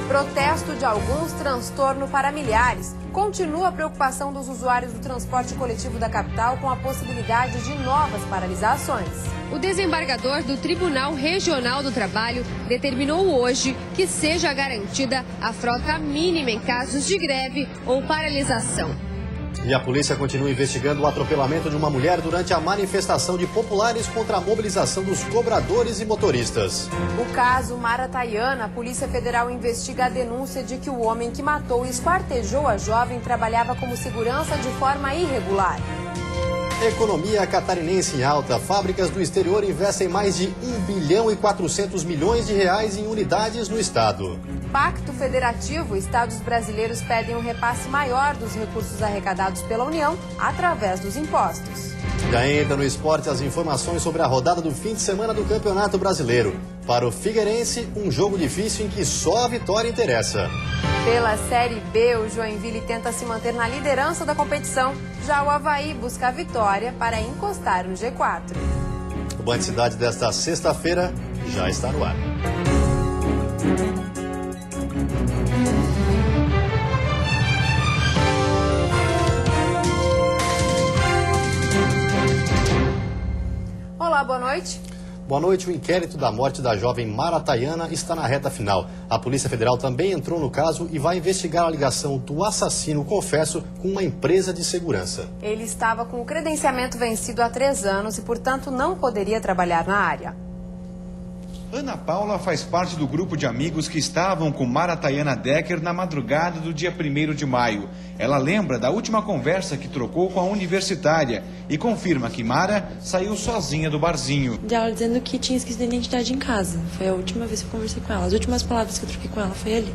Protesto de alguns, transtorno para milhares. Continua a preocupação dos usuários do transporte coletivo da capital com a possibilidade de novas paralisações. O desembargador do Tribunal Regional do Trabalho determinou hoje que seja garantida a frota mínima em casos de greve ou paralisação. E a polícia continua investigando o atropelamento de uma mulher durante a manifestação de populares contra a mobilização dos cobradores e motoristas. O caso Maratayana, a Polícia Federal investiga a denúncia de que o homem que matou e esquartejou a jovem trabalhava como segurança de forma irregular. Economia catarinense em alta. Fábricas do exterior investem mais de 1 bilhão e 400 milhões de reais em unidades no estado. Pacto Federativo, estados brasileiros pedem um repasse maior dos recursos arrecadados pela União através dos impostos. E ainda no esporte, as informações sobre a rodada do fim de semana do Campeonato Brasileiro. Para o Figueirense, um jogo difícil em que só a vitória interessa. Pela Série B, o Joinville tenta se manter na liderança da competição. Já o Avaí busca a vitória para encostar no G4. O Band Cidade desta sexta-feira já está no ar. Olá, boa noite. Boa noite. O inquérito da morte da jovem Maratayana está na reta final. A Polícia Federal também entrou no caso e vai investigar a ligação do assassino, confesso, com uma empresa de segurança. Ele estava com o credenciamento vencido há 3 anos e, portanto, não poderia trabalhar na área. Ana Paula faz parte do grupo de amigos que estavam com Maratayana Decker na madrugada do dia 1º de maio. Ela lembra da última conversa que trocou com a universitária e confirma que Mara saiu sozinha do barzinho. Ela dizendo que tinha esquecido a identidade em casa. Foi a última vez que eu conversei com ela. As últimas palavras que eu troquei com ela foi ali.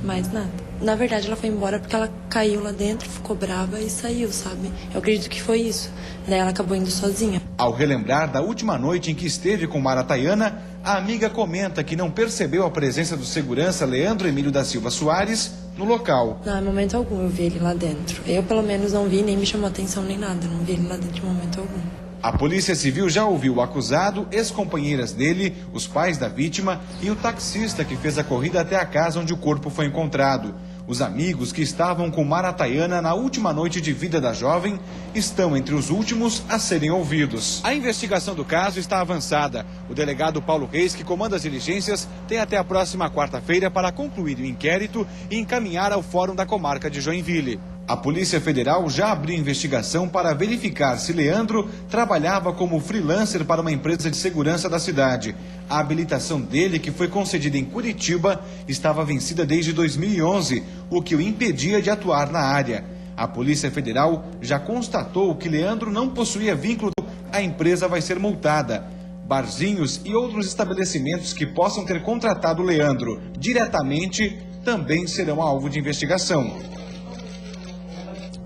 Mais nada. Na verdade, ela foi embora porque ela caiu lá dentro, ficou brava e saiu, sabe? Eu acredito que foi isso. Daí ela acabou indo sozinha. Ao relembrar da última noite em que esteve com Maratayana, a amiga comenta que não percebeu a presença do segurança Leandro Emílio da Silva Soares no local. Não, em momento algum eu vi ele lá dentro. Eu, pelo menos, não vi, nem me chamou atenção nem nada. Não vi ele lá dentro de momento algum. A Polícia Civil já ouviu o acusado, ex-companheiras dele, os pais da vítima e o taxista que fez a corrida até a casa onde o corpo foi encontrado. Os amigos que estavam com Maratayana na última noite de vida da jovem estão entre os últimos a serem ouvidos. A investigação do caso está avançada. O delegado Paulo Reis, que comanda as diligências, tem até a próxima quarta-feira para concluir o inquérito e encaminhar ao Fórum da Comarca de Joinville. A Polícia Federal já abriu investigação para verificar se Leandro trabalhava como freelancer para uma empresa de segurança da cidade. A habilitação dele, que foi concedida em Curitiba, estava vencida desde 2011, o que o impedia de atuar na área. A Polícia Federal já constatou que Leandro não possuía vínculo. A empresa vai ser multada. Barzinhos e outros estabelecimentos que possam ter contratado Leandro diretamente também serão alvo de investigação.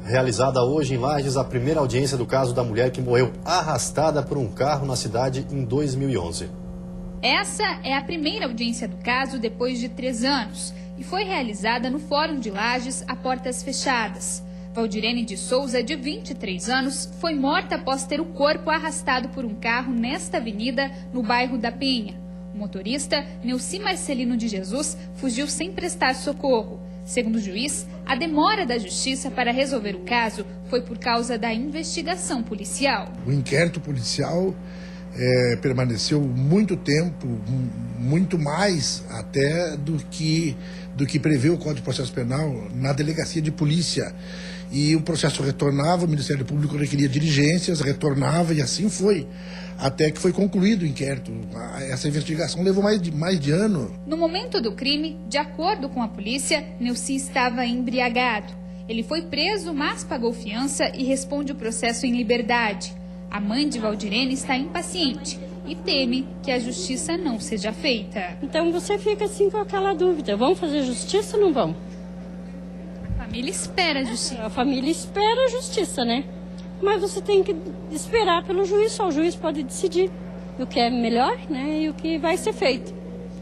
Realizada hoje em Lages a primeira audiência do caso da mulher que morreu arrastada por um carro na cidade em 2011. Essa é a primeira audiência do caso depois de 3 anos e foi realizada no Fórum de Lages a portas fechadas. Valdirene de Souza, de 23 anos, foi morta após ter o corpo arrastado por um carro nesta avenida, no bairro da Penha. O motorista, Neuci Marcelino de Jesus, fugiu sem prestar socorro. Segundo o juiz, a demora da justiça para resolver o caso foi por causa da investigação policial. O inquérito policial permaneceu muito tempo, muito mais até do que prevê o Código de Processo Penal na delegacia de polícia. E o processo retornava, o Ministério Público requeria diligências, retornava e assim foi. Até que foi concluído o inquérito. Essa investigação levou mais de ano. No momento do crime, de acordo com a polícia, Neuci estava embriagado. Ele foi preso, mas pagou fiança e responde o processo em liberdade. A mãe de Valdirene está impaciente e teme que a justiça não seja feita. Então você fica assim com aquela dúvida, vão fazer justiça ou não vão? A família espera a justiça. A família espera a justiça, né? Mas você tem que esperar pelo juiz, só o juiz pode decidir o que é melhor, né, e o que vai ser feito.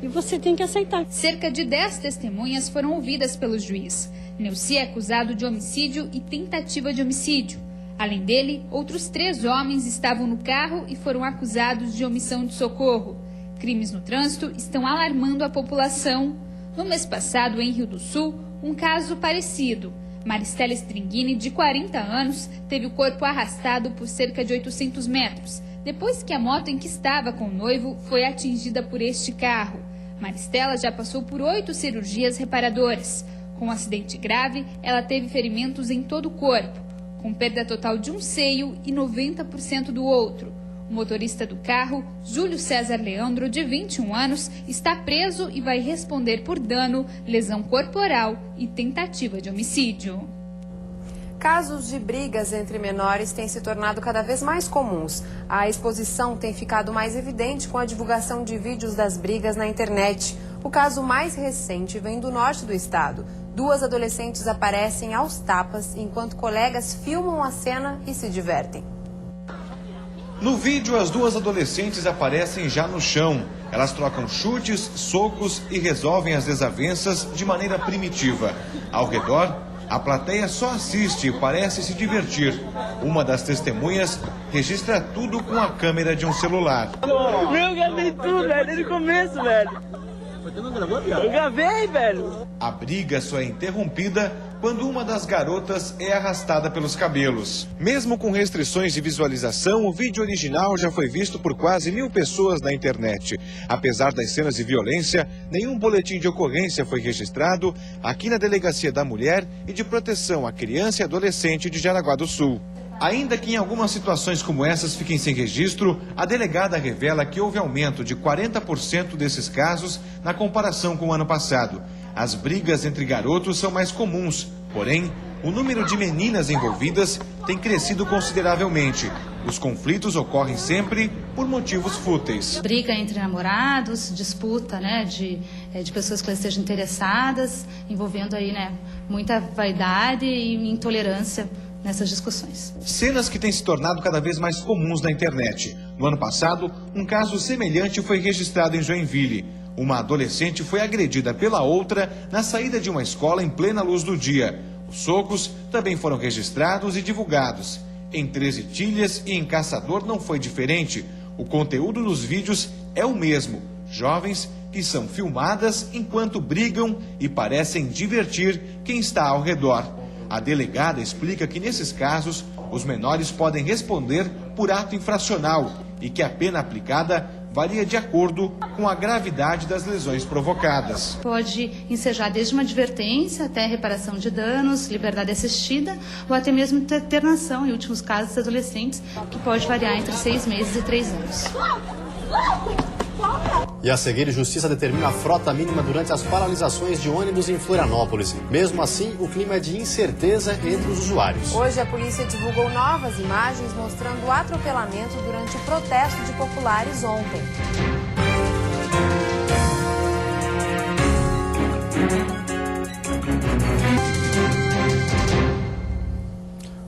E você tem que aceitar. Cerca de 10 testemunhas foram ouvidas pelo juiz. Neuci é acusado de homicídio e tentativa de homicídio. Além dele, outros 3 homens estavam no carro e foram acusados de omissão de socorro. Crimes no trânsito estão alarmando a população. No mês passado, em Rio do Sul, um caso parecido. Maristela Stringini, de 40 anos, teve o corpo arrastado por cerca de 800 metros, depois que a moto em que estava com o noivo foi atingida por este carro. Maristela já passou por 8 cirurgias reparadoras. Com um acidente grave, ela teve ferimentos em todo o corpo, com perda total de um seio e 90% do outro. O motorista do carro, Júlio César Leandro, de 21 anos, está preso e vai responder por dano, lesão corporal e tentativa de homicídio. Casos de brigas entre menores têm se tornado cada vez mais comuns. A exposição tem ficado mais evidente com a divulgação de vídeos das brigas na internet. O caso mais recente vem do norte do estado. 2 adolescentes aparecem aos tapas enquanto colegas filmam a cena e se divertem. No vídeo, as 2 adolescentes aparecem já no chão. Elas trocam chutes, socos e resolvem as desavenças de maneira primitiva. Ao redor, a plateia só assiste e parece se divertir. Uma das testemunhas registra tudo com a câmera de um celular. Eu gravei tudo, velho, desde o começo, velho. Eu gravei, velho. A briga só é interrompida quando uma das garotas é arrastada pelos cabelos. Mesmo com restrições de visualização, o vídeo original já foi visto por quase 1000 pessoas na internet. Apesar das cenas de violência, nenhum boletim de ocorrência foi registrado aqui na Delegacia da Mulher e de Proteção à Criança e Adolescente de Jaraguá do Sul. Ainda que em algumas situações como essas fiquem sem registro, a delegada revela que houve aumento de 40% desses casos na comparação com o ano passado. As brigas entre garotos são mais comuns, porém, o número de meninas envolvidas tem crescido consideravelmente. Os conflitos ocorrem sempre por motivos fúteis. Briga entre namorados, disputa, de pessoas que estejam interessadas, envolvendo aí, muita vaidade e intolerância nessas discussões. Cenas que têm se tornado cada vez mais comuns na internet. No ano passado, um caso semelhante foi registrado em Joinville. Uma adolescente foi agredida pela outra na saída de uma escola em plena luz do dia. Os socos também foram registrados e divulgados. Em 13 Tilhas e em Caçador não foi diferente. O conteúdo dos vídeos é o mesmo. Jovens que são filmadas enquanto brigam e parecem divertir quem está ao redor. A delegada explica que, nesses casos, os menores podem responder por ato infracional e que a pena aplicada varia de acordo com a gravidade das lesões provocadas. Pode ensejar desde uma advertência até reparação de danos, liberdade assistida ou até mesmo internação, em últimos casos, adolescentes, que pode variar entre 6 meses e 3 anos. E a seguir, Justiça determina a frota mínima durante as paralisações de ônibus em Florianópolis. Mesmo assim, o clima é de incerteza entre os usuários. Hoje, a polícia divulgou novas imagens mostrando o atropelamento durante o protesto de populares ontem.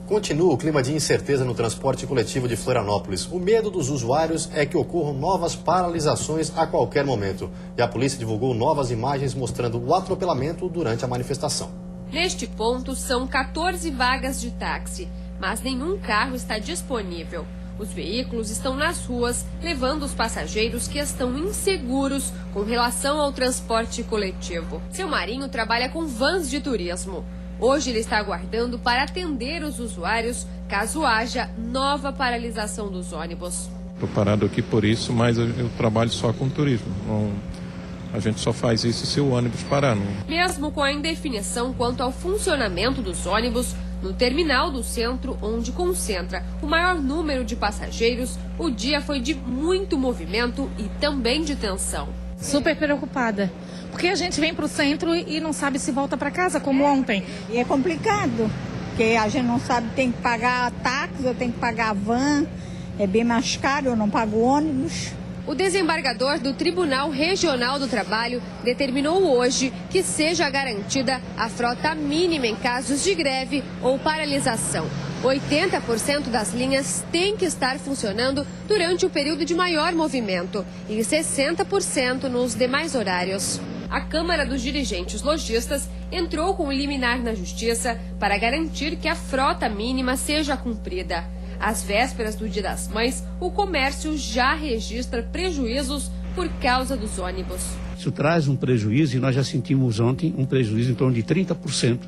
Continua o clima de incerteza no transporte coletivo de Florianópolis. O medo dos usuários é que ocorram novas paralisações a qualquer momento. E a polícia divulgou novas imagens mostrando o atropelamento durante a manifestação. Neste ponto, são 14 vagas de táxi, mas nenhum carro está disponível. Os veículos estão nas ruas, levando os passageiros que estão inseguros com relação ao transporte coletivo. Seu Marinho trabalha com vans de turismo. Hoje ele está aguardando para atender os usuários caso haja nova paralisação dos ônibus. Estou parado aqui por isso, mas eu trabalho só com turismo. A gente só faz isso se o ônibus parar. Mesmo com a indefinição quanto ao funcionamento dos ônibus, no terminal do centro, onde concentra o maior número de passageiros, o dia foi de muito movimento e também de tensão. Super preocupada, porque a gente vem para o centro e não sabe se volta para casa, como ontem. E é complicado, porque a gente não sabe, tem que pagar táxi, eu tenho que pagar a van, é bem mais caro, eu não pago ônibus. O desembargador do Tribunal Regional do Trabalho determinou hoje que seja garantida a frota mínima em casos de greve ou paralisação. 80% das linhas têm que estar funcionando durante o período de maior movimento e 60% nos demais horários. A Câmara dos Dirigentes Lojistas entrou com liminar na Justiça para garantir que a frota mínima seja cumprida. Às vésperas do Dia das Mães, o comércio já registra prejuízos por causa dos ônibus. Isso traz um prejuízo e nós já sentimos ontem um prejuízo em torno de 30%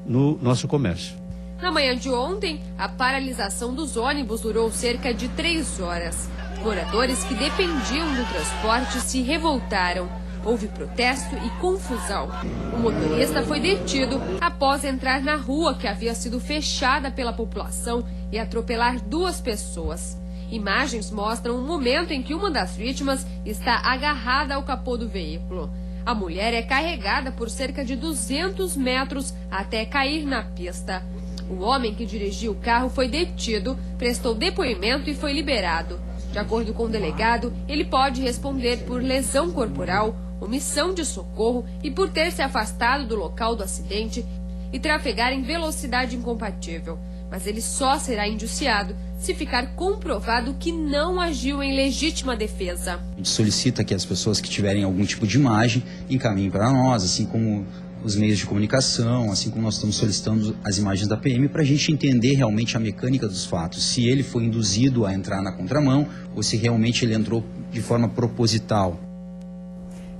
no nosso comércio. Na manhã de ontem, a paralisação dos ônibus durou cerca de 3 horas. Moradores que dependiam do transporte se revoltaram. Houve protesto e confusão. O motorista foi detido após entrar na rua que havia sido fechada pela população e atropelar 2 pessoas. Imagens mostram o momento em que uma das vítimas está agarrada ao capô do veículo. A mulher é carregada por cerca de 200 metros até cair na pista. O homem que dirigia o carro foi detido, prestou depoimento e foi liberado. De acordo com o delegado, ele pode responder por lesão corporal, omissão de socorro e por ter se afastado do local do acidente e trafegar em velocidade incompatível. Mas ele só será indiciado se ficar comprovado que não agiu em legítima defesa. A gente solicita que as pessoas que tiverem algum tipo de imagem encaminhem para nós, assim como os meios de comunicação, assim como nós estamos solicitando as imagens da PM, para a gente entender realmente a mecânica dos fatos, se ele foi induzido a entrar na contramão ou se realmente ele entrou de forma proposital.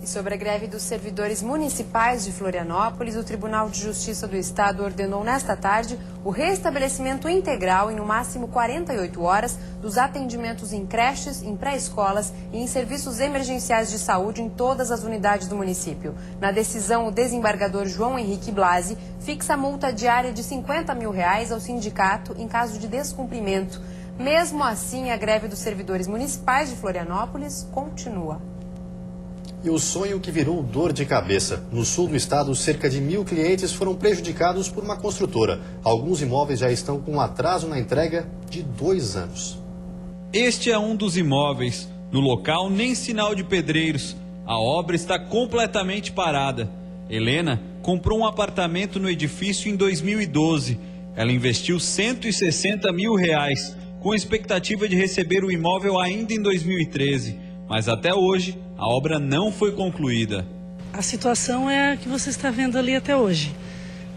E sobre a greve dos servidores municipais de Florianópolis, o Tribunal de Justiça do Estado ordenou nesta tarde o restabelecimento integral em no máximo 48 horas dos atendimentos em creches, em pré-escolas e em serviços emergenciais de saúde em todas as unidades do município. Na decisão, o desembargador João Henrique Blasi fixa a multa diária de R$50 mil ao sindicato em caso de descumprimento. Mesmo assim, a greve dos servidores municipais de Florianópolis continua. E o sonho que virou dor de cabeça. No sul do estado, cerca de 1.000 clientes foram prejudicados por uma construtora. Alguns imóveis já estão com atraso na entrega de 2 anos. Este é um dos imóveis. No local, nem sinal de pedreiros. A obra está completamente parada. Helena comprou um apartamento no edifício em 2012. Ela investiu R$160 mil, com expectativa de receber o imóvel ainda em 2013. Mas até hoje, a obra não foi concluída. A situação é a que você está vendo ali até hoje.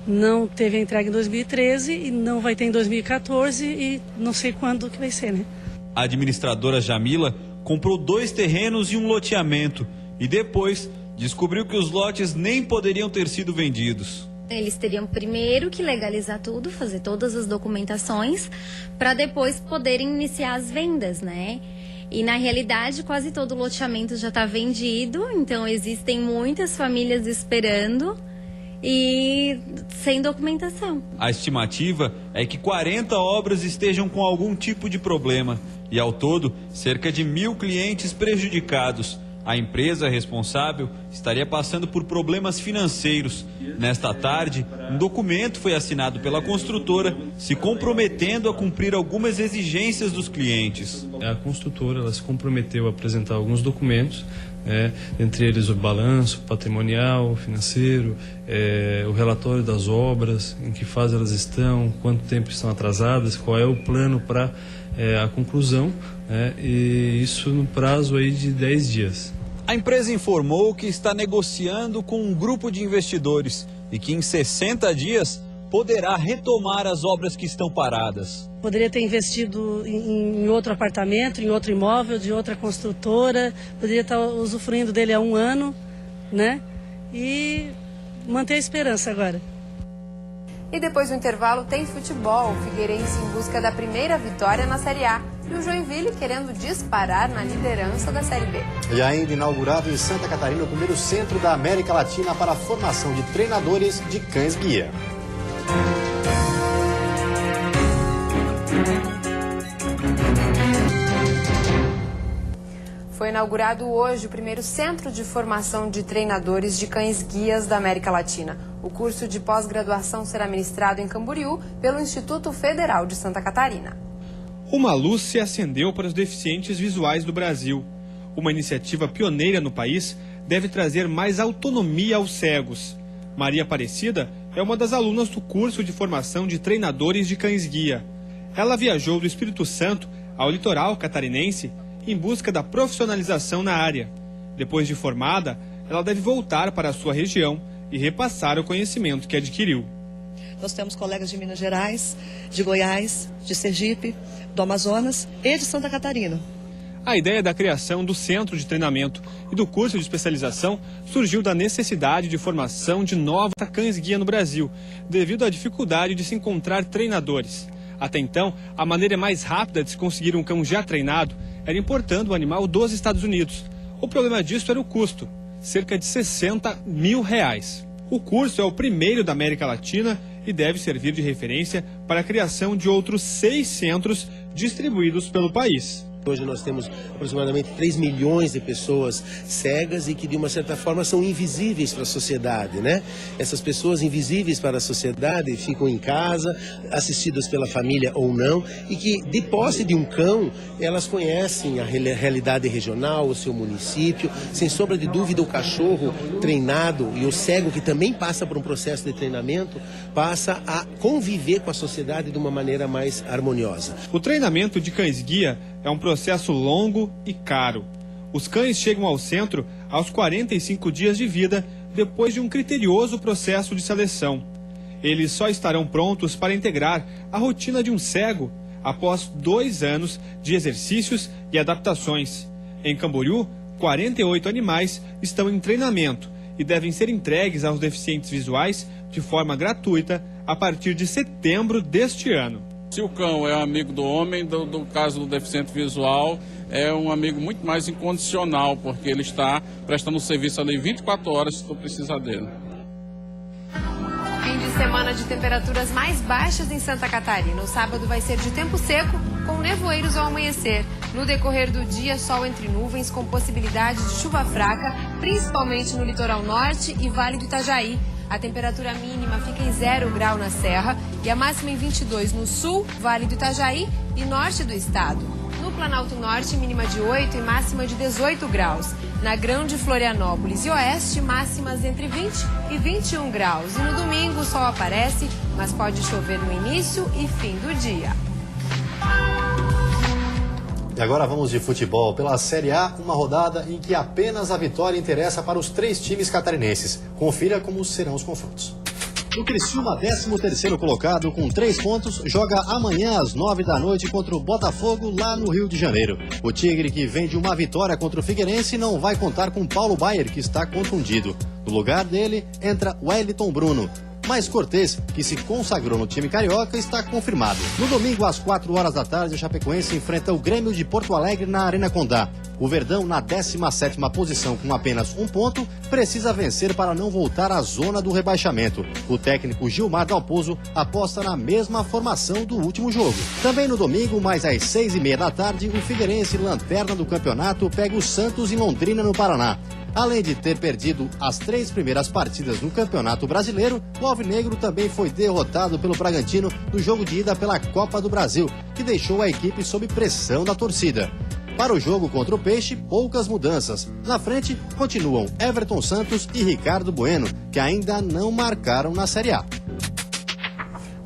Não teve a entrega em 2013 e não vai ter em 2014 e não sei quando que vai ser, né? A administradora Jamila comprou 2 terrenos e um loteamento e depois descobriu que os lotes nem poderiam ter sido vendidos. Eles teriam primeiro que legalizar tudo, fazer todas as documentações, para depois poderem iniciar as vendas, né? E, na realidade, quase todo o loteamento já está vendido, então existem muitas famílias esperando e sem documentação. A estimativa é que 40 obras estejam com algum tipo de problema e, ao todo, cerca de 1.000 clientes prejudicados. A empresa responsável estaria passando por problemas financeiros. Nesta tarde, um documento foi assinado pela construtora, se comprometendo a cumprir algumas exigências dos clientes. A construtora ela se comprometeu a apresentar alguns documentos, entre eles o balanço patrimonial, financeiro, o relatório das obras, em que fase elas estão, quanto tempo estão atrasadas, qual é o plano para a conclusão, e isso no prazo aí de 10 dias. A empresa informou que está negociando com um grupo de investidores e que em 60 dias poderá retomar as obras que estão paradas. Poderia ter investido em outro apartamento, em outro imóvel, de outra construtora, poderia estar usufruindo dele há 1 ano, né? E manter a esperança agora. E depois do intervalo tem futebol. O Figueirense em busca da primeira vitória na Série A. E o Joinville querendo disparar na liderança da Série B. E ainda inaugurado em Santa Catarina o primeiro centro da América Latina para a formação de treinadores de cães-guia. Foi inaugurado hoje o primeiro centro de formação de treinadores de cães-guias da América Latina. O curso de pós-graduação será ministrado em Camboriú pelo Instituto Federal de Santa Catarina. Uma luz se acendeu para os deficientes visuais do Brasil. Uma iniciativa pioneira no país deve trazer mais autonomia aos cegos. Maria Aparecida é uma das alunas do curso de formação de treinadores de cães-guia. Ela viajou do Espírito Santo ao litoral catarinense em busca da profissionalização na área. Depois de formada, ela deve voltar para a sua região e repassar o conhecimento que adquiriu. Nós temos colegas de Minas Gerais, de Goiás, de Sergipe, do Amazonas e de Santa Catarina. A ideia da criação do centro de treinamento e do curso de especialização surgiu da necessidade de formação de novos cães-guia no Brasil, devido à dificuldade de se encontrar treinadores. Até então, a maneira mais rápida de se conseguir um cão já treinado era importando o animal dos Estados Unidos. O problema disso era o custo, cerca de R$60 mil. O curso é o primeiro da América Latina e deve servir de referência para a criação de outros 6 centros distribuídos pelo país. Hoje nós temos aproximadamente 3 milhões de pessoas cegas e que de uma certa forma são invisíveis para a sociedade, né? Essas pessoas invisíveis para a sociedade ficam em casa, assistidas pela família ou não, e que de posse de um cão, elas conhecem a realidade regional, o seu município. Sem sombra de dúvida, o cachorro treinado e o cego que também passa por um processo de treinamento, passa a conviver com a sociedade de uma maneira mais harmoniosa. O treinamento de cães-guia é um processo longo e caro. Os cães chegam ao centro aos 45 dias de vida, depois de um criterioso processo de seleção. Eles só estarão prontos para integrar a rotina de um cego após 2 anos de exercícios e adaptações. Em Camboriú, 48 animais estão em treinamento e devem ser entregues aos deficientes visuais de forma gratuita a partir de setembro deste ano. Se o cão é amigo do homem, do caso do deficiente visual, é um amigo muito mais incondicional, porque ele está prestando serviço ali 24 horas se tu precisar dele. Fim de semana de temperaturas mais baixas em Santa Catarina. O sábado vai ser de tempo seco, com nevoeiros ao amanhecer. No decorrer do dia, sol entre nuvens, com possibilidade de chuva fraca, principalmente no litoral norte e Vale do Itajaí. A temperatura mínima fica em 0 grau na Serra e a máxima em 22 no sul, Vale do Itajaí e norte do estado. No Planalto Norte, mínima de 8 e máxima de 18 graus. Na Grande Florianópolis e Oeste, máximas entre 20 e 21 graus. E no domingo o sol aparece, mas pode chover no início e fim do dia. E agora vamos de futebol. Pela Série A, uma rodada em que apenas a vitória interessa para os 3 times catarinenses. Confira como serão os confrontos. O Criciúma, 13º colocado com 3 pontos, joga amanhã às 9 da noite contra o Botafogo lá no Rio de Janeiro. O Tigre, que vem de uma vitória contra o Figueirense, não vai contar com Paulo Baier, que está contundido. No lugar dele entra Wellington Bruno. Mas Cortez, que se consagrou no time carioca, está confirmado. No domingo, às 4 horas da tarde, a Chapecoense enfrenta o Grêmio de Porto Alegre na Arena Condá. O Verdão, na 17ª posição com apenas 1 ponto, precisa vencer para não voltar à zona do rebaixamento. O técnico Gilmar Dalpozo aposta na mesma formação do último jogo. Também no domingo, mais às 6h30 da tarde, o Figueirense, lanterna do campeonato, pega o Santos em Londrina, no Paraná. Além de ter perdido as 3 primeiras partidas no Campeonato Brasileiro, o Alvinegro também foi derrotado pelo Bragantino no jogo de ida pela Copa do Brasil, que deixou a equipe sob pressão da torcida. Para o jogo contra o Peixe, poucas mudanças. Na frente, continuam Everton Santos e Ricardo Bueno, que ainda não marcaram na Série A.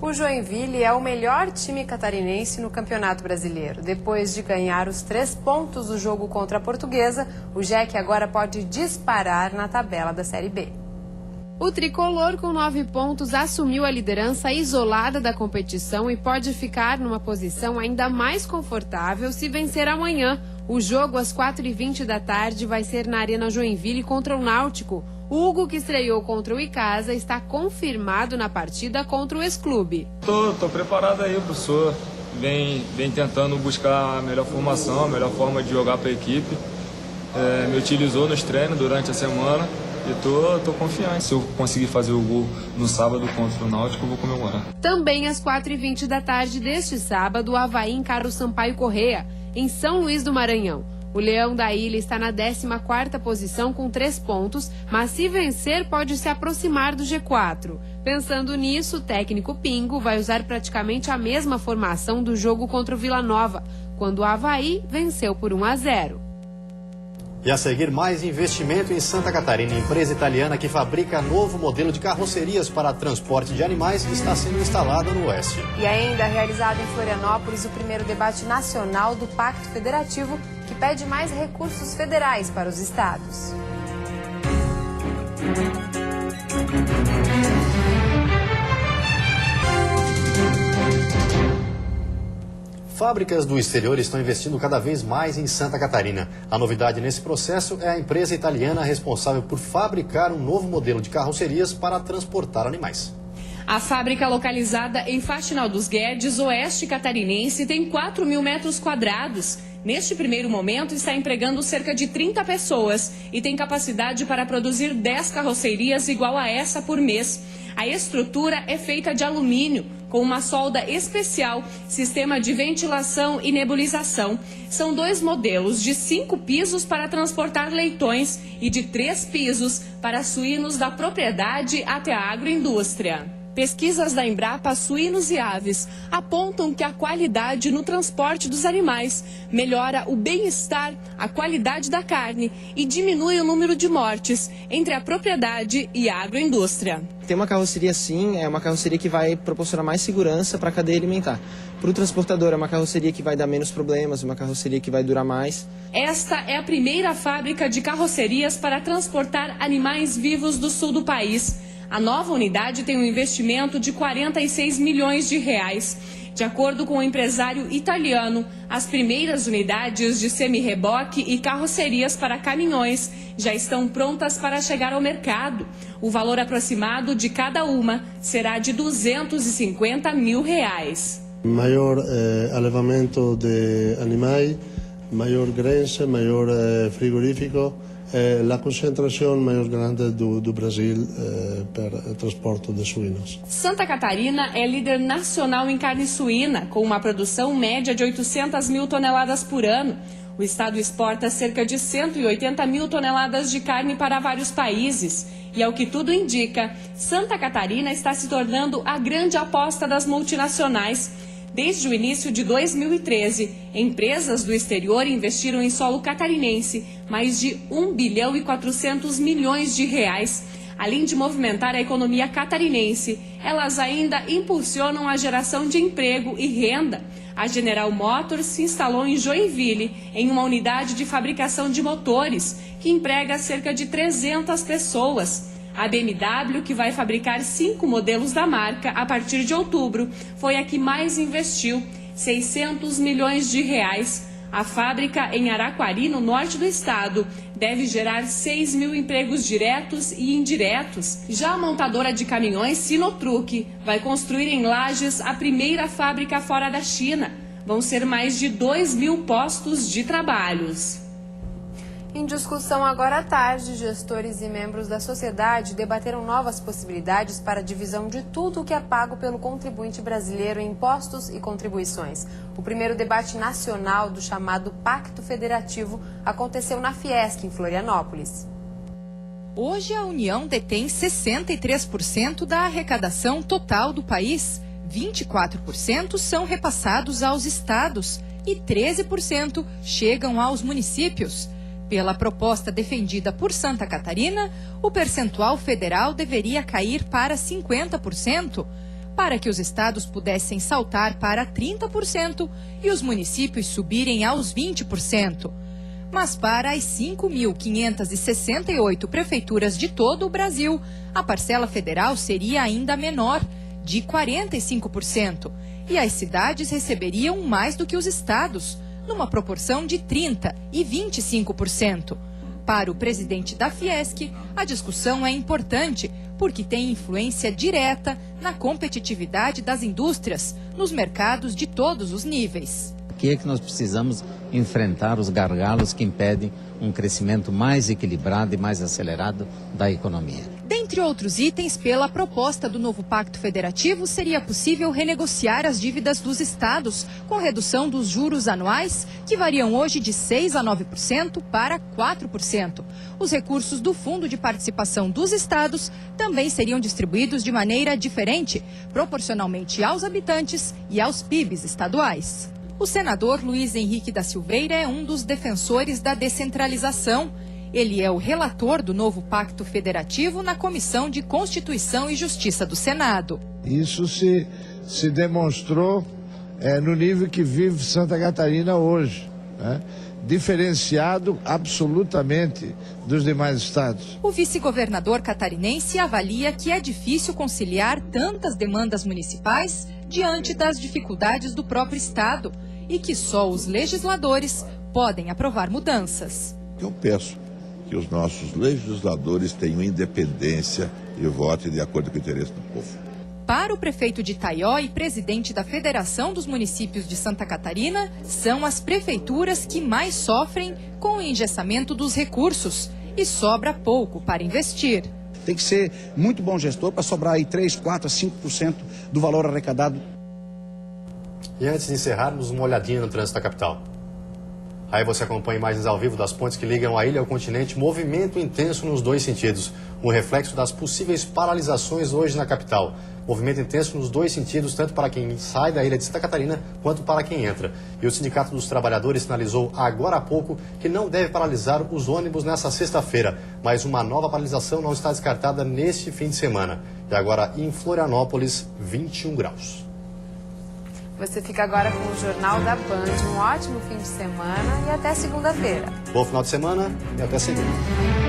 O Joinville é o melhor time catarinense no Campeonato Brasileiro. Depois de ganhar os 3 pontos do jogo contra a Portuguesa, o Jack agora pode disparar na tabela da Série B. O tricolor, com 9 pontos, assumiu a liderança isolada da competição e pode ficar numa posição ainda mais confortável se vencer amanhã. O jogo, às 4h20 da tarde, vai ser na Arena Joinville contra o Náutico. Hugo, que estreou contra o Icasa, está confirmado na partida contra o ex-clube. Tô preparado aí, professor. Vem tentando buscar a melhor formação, a melhor forma de jogar para a equipe. Me utilizou nos treinos durante a semana e tô confiante. Se eu conseguir fazer o gol no sábado contra o Náutico, eu vou comemorar. Também às 4h20 da tarde deste sábado, o Avaí encara o Sampaio Corrêa, em São Luís do Maranhão. O Leão da Ilha está na 14ª posição com 3 pontos, mas se vencer pode se aproximar do G4. Pensando nisso, o técnico Pingo vai usar praticamente a mesma formação do jogo contra o Vila Nova, quando o Avaí venceu por 1-0. E a seguir, mais investimento em Santa Catarina. A empresa italiana que fabrica novo modelo de carrocerias para transporte de animais está sendo instalada no Oeste. E ainda realizado em Florianópolis o primeiro debate nacional do Pacto Federativo, que pede mais recursos federais para os estados. fábricas do exterior estão investindo cada vez mais em Santa Catarina. A novidade nesse processo é a empresa italiana responsável por fabricar um novo modelo de carrocerias para transportar animais. A fábrica, localizada em Faxinal dos Guedes, oeste catarinense, tem 4.000 metros quadrados. Neste primeiro momento, está empregando cerca de 30 pessoas e tem capacidade para produzir 10 carrocerias igual a essa por mês. A estrutura é feita de alumínio, com uma solda especial, sistema de ventilação e nebulização. São 2 modelos de 5 pisos para transportar leitões e de 3 pisos para suínos da propriedade até a agroindústria. Pesquisas da Embrapa Suínos e Aves apontam que a qualidade no transporte dos animais melhora o bem-estar, a qualidade da carne e diminui o número de mortes entre a propriedade e a agroindústria. Tem uma carroceria sim, é uma carroceria que vai proporcionar mais segurança para a cadeia alimentar. Para o transportador é uma carroceria que vai dar menos problemas, uma carroceria que vai durar mais. Esta é a primeira fábrica de carrocerias para transportar animais vivos do sul do país. A nova unidade tem um investimento de 46 milhões de reais. De acordo com o empresário italiano, as primeiras unidades de semi-reboque e carrocerias para caminhões já estão prontas para chegar ao mercado. O valor aproximado de cada uma será de 250 mil reais. Maior alevamento de animais, maior granja, maior frigorífico. A concentração mais grande do Brasil para transporte de suínos. Santa Catarina é líder nacional em carne suína, com uma produção média de 800 mil toneladas por ano. O estado exporta cerca de 180 mil toneladas de carne para vários países. E ao que tudo indica, Santa Catarina está se tornando a grande aposta das multinacionais. Desde o início de 2013, empresas do exterior investiram em solo catarinense mais de 1 bilhão e 400 milhões de reais. Além de movimentar a economia catarinense, elas ainda impulsionam a geração de emprego e renda. A General Motors se instalou em Joinville, em uma unidade de fabricação de motores, que emprega cerca de 300 pessoas. A BMW, que vai fabricar 5 modelos da marca a partir de outubro, foi a que mais investiu, 600 milhões de reais. A fábrica em Araquari, no norte do estado, deve gerar 6 mil empregos diretos e indiretos. Já a montadora de caminhões Sinotruc vai construir em Lages a primeira fábrica fora da China. Vão ser mais de 2.000 postos de trabalhos. Em discussão agora à tarde, gestores e membros da sociedade debateram novas possibilidades para a divisão de tudo o que é pago pelo contribuinte brasileiro em impostos e contribuições. O primeiro debate nacional do chamado Pacto Federativo aconteceu na Fiesc, em Florianópolis. Hoje a União detém 63% da arrecadação total do país, 24% são repassados aos estados e 13% chegam aos municípios. Pela proposta defendida por Santa Catarina, o percentual federal deveria cair para 50%, para que os estados pudessem saltar para 30% e os municípios subirem aos 20%. Mas para as 5.568 prefeituras de todo o Brasil, a parcela federal seria ainda menor, de 45%, e as cidades receberiam mais do que os estados, numa proporção de 30% e 25%. Para o presidente da Fiesc, a discussão é importante porque tem influência direta na competitividade das indústrias nos mercados de todos os níveis. Aqui é que nós precisamos enfrentar os gargalos que impedem um crescimento mais equilibrado e mais acelerado da economia. Dentre outros itens, pela proposta do novo Pacto Federativo, seria possível renegociar as dívidas dos estados, com redução dos juros anuais, que variam hoje de 6% a 9% para 4%. Os recursos do Fundo de Participação dos Estados também seriam distribuídos de maneira diferente, proporcionalmente aos habitantes e aos PIBs estaduais. O senador Luiz Henrique da Silveira é um dos defensores da descentralização. Ele é o relator do novo Pacto Federativo na Comissão de Constituição e Justiça do Senado. Isso se demonstrou no nível que vive Santa Catarina hoje, né? Diferenciado absolutamente dos demais estados. O vice-governador catarinense avalia que é difícil conciliar tantas demandas municipais diante das dificuldades do próprio estado. e que só os legisladores podem aprovar mudanças. Eu peço que os nossos legisladores tenham independência e votem de acordo com o interesse do povo. Para o prefeito de Itaió e presidente da Federação dos Municípios de Santa Catarina, são as prefeituras que mais sofrem com o engessamento dos recursos e sobra pouco para investir. Tem que ser muito bom gestor para sobrar aí 3, 4, 5% do valor arrecadado. E antes de encerrarmos, uma olhadinha no trânsito da capital. Aí você acompanha imagens ao vivo das pontes que ligam a ilha ao continente, movimento intenso nos dois sentidos, um reflexo das possíveis paralisações hoje na capital. Movimento intenso nos dois sentidos, tanto para quem sai da ilha de Santa Catarina, quanto para quem entra. E o Sindicato dos Trabalhadores sinalizou agora há pouco que não deve paralisar os ônibus nessa sexta-feira, mas uma nova paralisação não está descartada neste fim de semana. E agora em Florianópolis, 21 graus. Você fica agora com o Jornal da Band. Um ótimo fim de semana e até segunda-feira. Bom final de semana e até segunda.